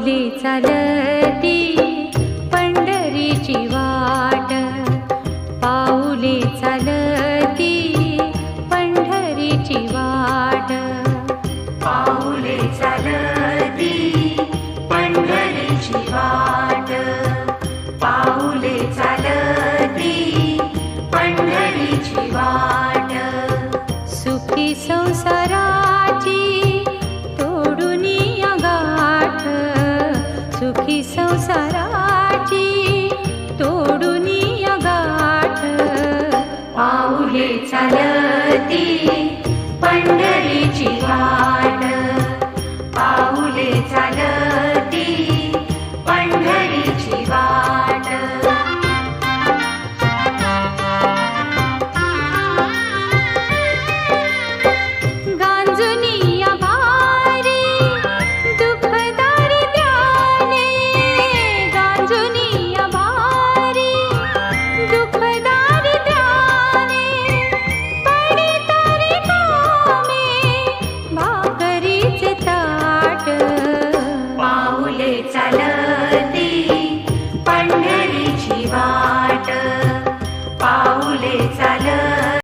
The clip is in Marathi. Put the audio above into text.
पाऊले चालती पंढरीची वाट, पाऊले चालती पंढरीची वाट, पाऊले चालती पंढरीची वाट, पाऊले चालती पंढरीची वाट. सुखी संसाराची तोडूनी गाठ, सुखी संसाराची तोडूनी गाठ. पाऊले चालती पंढरीची वाट, पाऊले चालती पंढरीची वाट. गांजुनिया भारी दुःखदारी ध्याने, गांजुनिया भारी दुःखदारी ध्याने. पडे तरी कामे भाकरीचे ताट, पाऊले चालती